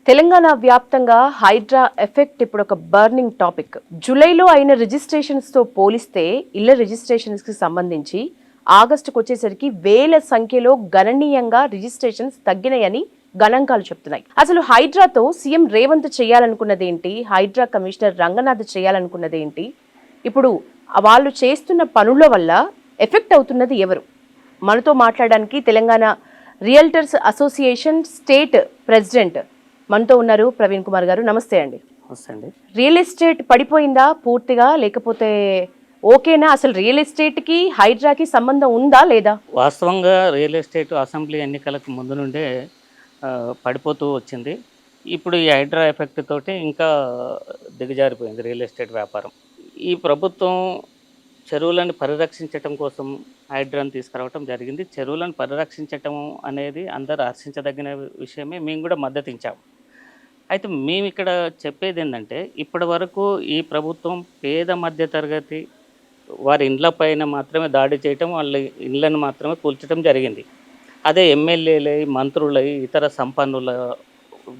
తెలంగాణ వ్యాప్తంగా హైడ్రా ఎఫెక్ట్ ఇప్పుడు ఒక బర్నింగ్ టాపిక్. జూలైలో అయిన రిజిస్ట్రేషన్స్ తో పోలిస్తే ఇళ్ల రిజిస్ట్రేషన్స్ కి సంబంధించి ఆగస్టుకు వచ్చేసరికి వేల సంఖ్యలో గణనీయంగా రిజిస్ట్రేషన్స్ తగ్గినాయని గణాంకాలు చెప్తున్నాయి. అసలు హైడ్రాతో సీఎం రేవంత్ చేయాలనుకున్నదేంటి, హైడ్రా కమిషనర్ రంగనాథ్ చేయాలనుకున్నదేంటి, ఇప్పుడు వాళ్ళు చేస్తున్న పనుల వల్ల ఎఫెక్ట్ అవుతున్నది ఎవరు? మనతో మాట్లాడడానికి Telangana realtors association state president మనతో ఉన్నారు ప్రవీణ్ కుమార్ గారు. నమస్తే అండి. రియల్ ఎస్టేట్ పడిపోయిందా పూర్తిగా, లేకపోతే ఓకేనా? అసలు రియల్ ఎస్టేట్ కి హైడ్రాకి సంబంధం ఉందా లేదా? వాస్తవంగా రియల్ ఎస్టేట్ అసెంబ్లీ ఎన్నికలకు ముందు నుండే పడిపోతూ వచ్చింది. ఇప్పుడు ఈ హైడ్రా ఎఫెక్ట్ తోటి ఇంకా దిగజారిపోయింది రియల్ ఎస్టేట్ వ్యాపారం. ఈ ప్రభుత్వం చెరువులను పరిరక్షించటం కోసం హైడ్రాను తీసుకురావటం జరిగింది. చెరువులను పరిరక్షించటం అనేది అందరూ హర్షించదగిన విషయమే, మేము కూడా మద్దతు ఇచ్చాము. అయితే మేము ఇక్కడ చెప్పేది ఏంటంటే, ఇప్పటి వరకు ఈ ప్రభుత్వం పేద మధ్యతరగతి వారి ఇండ్ల పైన మాత్రమే దాడి చేయటం, వాళ్ళ ఇండ్లను మాత్రమే కూల్చడం జరిగింది. అదే ఎమ్మెల్యేలై, మంత్రులై, ఇతర సంపన్నుల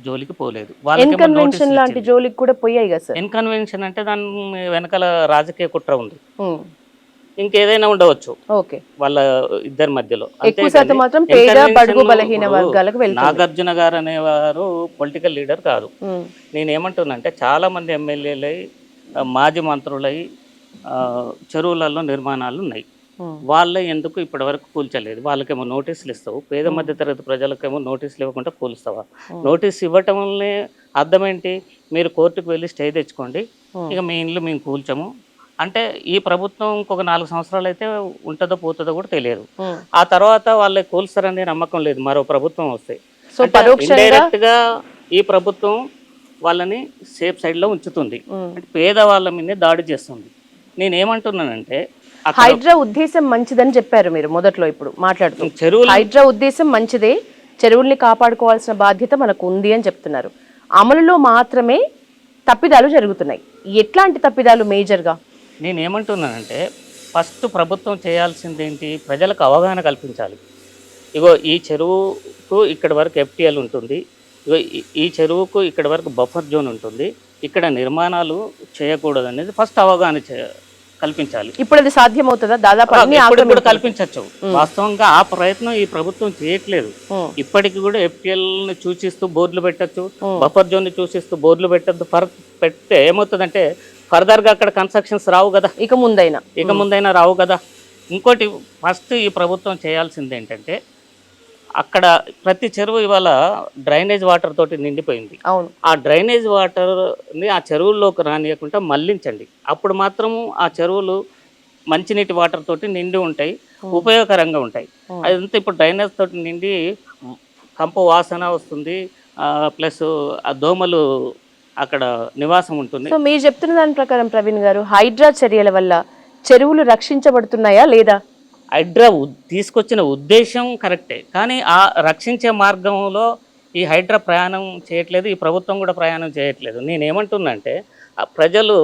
జోలికి పోలేదు. ఇన్కన్వెన్షన్ లాంటి జోలికి కూడా పోయాయి కదా సార్. ఇన్కన్వెన్షన్ అంటే దాని వెనకాల రాజకీయ కుట్ర ఉంది, ఇంకేదైనా ఉండవచ్చు వాళ్ళ ఇద్దరి మధ్యలో. నాగార్జున గారు అనేవారు పొలిటికల్ లీడర్ కాదు. నేనేమంటున్నానంటే, చాలా మంది ఎమ్మెల్యేలై, మాజీ మంత్రులై చెరువులలో నిర్మాణాలు ఉన్నాయి. వాళ్ళే ఎందుకు ఇప్పటి వరకు కూల్చలేదు? వాళ్ళకేమో నోటీసులు ఇస్తావు, పేద మధ్య తరగతి ప్రజలకేమో నోటీసులు ఇవ్వకుండా కూలుస్తావా? నోటీస్ ఇవ్వటం వల్లే అర్థం ఏంటి? మీరు కోర్టుకు వెళ్ళి స్టే తెచ్చుకోండి, ఇక మీ ఇండ్లు మేము కూల్చము అంటే ఈ ప్రభుత్వం ఇంకొక 4 సంవత్సరాలు అయితే ఉంటుందో పోతుందో కూడా తెలియదు. ఆ తర్వాత వాళ్ళే కూల్స్తారనే నమ్మకం లేదు మరో ప్రభుత్వం వస్తే. ఇండైరెక్ట్ గా ఈ ప్రభుత్వం వాళ్ళని సేఫ్ సైడ్ లో ఉంచుతుంది, పేదవాళ్ళ మీదే దాడి చేస్తుంది. నేనేమంటున్నానంటే, హైడ్రా ఉద్దేశం మంచిదని చెప్పారు మీరు మొదట్లో. ఇప్పుడు మాట్లాడుతూ చెరువులు హైడ్రా ఉద్దేశం మంచిదే, చెరువుల్ని కాపాడుకోవాల్సిన బాధ్యత మనకు ఉంది అని చెప్తున్నారు. అమలులో మాత్రమే తప్పిదాలు జరుగుతున్నాయి. ఎట్లాంటి తప్పిదాలు మేజర్గా? నేనేమంటున్నానంటే, ఫస్ట్ ప్రభుత్వం చేయాల్సింది ఏంటి? ప్రజలకు అవగాహన కల్పించాలి. ఇగో ఈ చెరువుకు ఇక్కడి వరకు ఎఫ్టీఎల్ ఉంటుంది, ఇగో ఈ చెరువుకు ఇక్కడి వరకు బఫర్ జోన్ ఉంటుంది, ఇక్కడ నిర్మాణాలు చేయకూడదు అనేది ఫస్ట్ అవగాహన కల్పించాలి. ఇప్పుడు అది సాధ్యమవుతుందా? దాదాపు కూడా కల్పించవచ్చు. వాస్తవంగా ఆ ప్రయత్నం ఈ ప్రభుత్వం చేయట్లేదు. ఇప్పటికి కూడా ఎఫ్టీఎల్ ని సూచిస్తూ బోర్డులు పెట్టచ్చు, బఫర్ జోన్ ని సూచిస్తూ బోర్డులు పెట్టద్దు. పెడితే ఏమవుతుందంటే, ఫర్దర్ గా అక్కడ కన్స్ట్రక్షన్స్ రావు కదా, ఇక ముందైనా రావు కదా. ఇంకోటి, ఫస్ట్ ఈ ప్రభుత్వం చేయాల్సింది ఏంటంటే, అక్కడ ప్రతి చెరువు ఇవాళ డ్రైనేజ్ వాటర్ తోటి నిండిపోయింది. ఆ డ్రైనేజ్ వాటర్ని ఆ చెరువుల్లోకి రానియకుండా మళ్లించండి. అప్పుడు మాత్రము ఆ చెరువులు మంచినీటి వాటర్ తోటి నిండి ఉంటాయి, ఉపయోగకరంగా ఉంటాయి. అదంతా ఇప్పుడు డ్రైనేజ్ తోటి నిండి కంప వాసన వస్తుంది, ప్లస్ ఆ దోమలు అక్కడ నివాసం ఉంటుంది. సో మీరు చెప్తున్న దాని ప్రకారం ప్రవీణ్ గారు, హైడ్రా చర్యల వల్ల చెరువులు రక్షించబడుతున్నాయా లేదా? హైడ్రా తీసుకొచ్చిన ఉద్దేశం కరెక్టే, కానీ ఆ రక్షించే మార్గంలో ఈ హైడ్రా ప్రయాణం చేయట్లేదు, ఈ ప్రభుత్వం కూడా ప్రయాణం చేయట్లేదు. నేనేమంటున్నా అంటే, ప్రజలు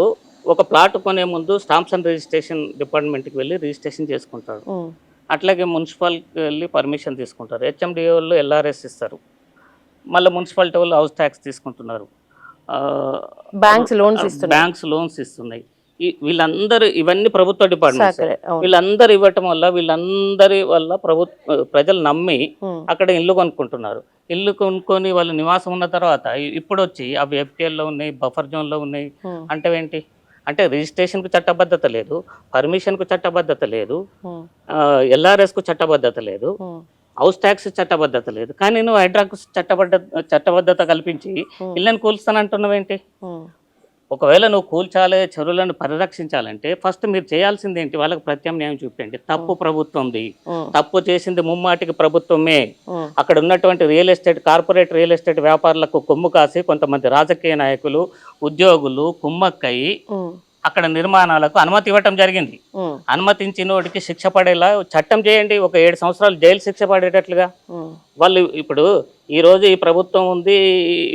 ఒక ప్లాట్ కొనే ముందు స్టాంప్స్ అండ్ రిజిస్ట్రేషన్ డిపార్ట్మెంట్కి వెళ్ళి రిజిస్ట్రేషన్ చేసుకుంటారు, అట్లాగే మున్సిపల్కి వెళ్ళి పర్మిషన్ తీసుకుంటారు, హెచ్ఎండిఏ వాళ్ళు ఎల్ఆర్ఎస్ ఇస్తారు, మళ్ళీ మున్సిపాలిటీ వాళ్ళు హౌస్ ట్యాక్స్ తీసుకుంటున్నారు, బ్యాంక్స్ లోన్స్ ఇస్తున్నాయి. వీళ్ళందరూ ఇవన్నీ ప్రభుత్వ డిపార్ట్మెంట్స్. వీళ్ళందరూ ఇవ్వటం వల్ల వీళ్ళందరి వల్ల ప్రజలు నమ్మి అక్కడ ఇల్లు కొనుక్కుంటున్నారు. ఇల్లు కొనుక్కొని వాళ్ళు నివాసం ఉన్న తర్వాత ఇప్పుడు వచ్చి అవి ఎఫ్టీఎల్లో ఉన్నాయి, బఫర్ జోన్లో ఉన్నాయి అంటే ఏంటి? అంటే రిజిస్ట్రేషన్కు చట్టబద్ధత లేదు, పర్మిషన్కు చట్టబద్ధత లేదు, ఎల్ఆర్ఎస్కు చట్టబద్ధత లేదు, హౌస్ ట్యాక్స్ చట్టబద్ధత లేదు, కానీ నువ్వు హైడ్రాకు చట్టబద్ధత కల్పించి ఇళ్ళని కూల్స్తానంటున్నావేంటి? ఒకవేళ నువ్వు కూల్చాలి, చెరువులను పరిరక్షించాలంటే ఫస్ట్ మీరు చేయాల్సింది ఏంటి? వాళ్ళకి ప్రత్యామ్నాయం చూపండి. తప్పు ప్రభుత్వంది, తప్పు చేసింది ముమ్మాటికి ప్రభుత్వమే. అక్కడ ఉన్నటువంటి కార్పొరేట్ రియల్ ఎస్టేట్ వ్యాపారులకు కొమ్ము కాసి కొంతమంది రాజకీయ నాయకులు, ఉద్యోగులు కుమ్మక్కయి అక్కడ నిర్మాణాలకు అనుమతి ఇవ్వటం జరిగింది. అనుమతించినోడికి శిక్ష పడేలా చట్టం చేయండి, ఒక 7 సంవత్సరాలు జైలు శిక్ష పడేటట్లుగా. వాళ్ళు ఇప్పుడు ఈరోజు ఈ ప్రభుత్వం ఉంది,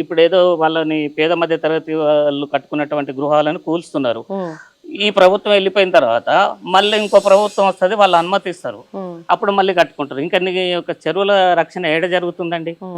ఇప్పుడు ఏదో వాళ్ళని పేద మధ్య తరగతి వాళ్ళు కట్టుకున్నటువంటి గృహాలను కూల్స్తున్నారు. ఈ ప్రభుత్వం వెళ్ళిపోయిన తర్వాత మళ్ళీ ఇంకో ప్రభుత్వం వస్తుంది, వాళ్ళు అనుమతిస్తారు, అప్పుడు మళ్ళీ కట్టుకుంటారు. ఇంకా చెరువుల రక్షణ ఏడ జరుగుతుందండి?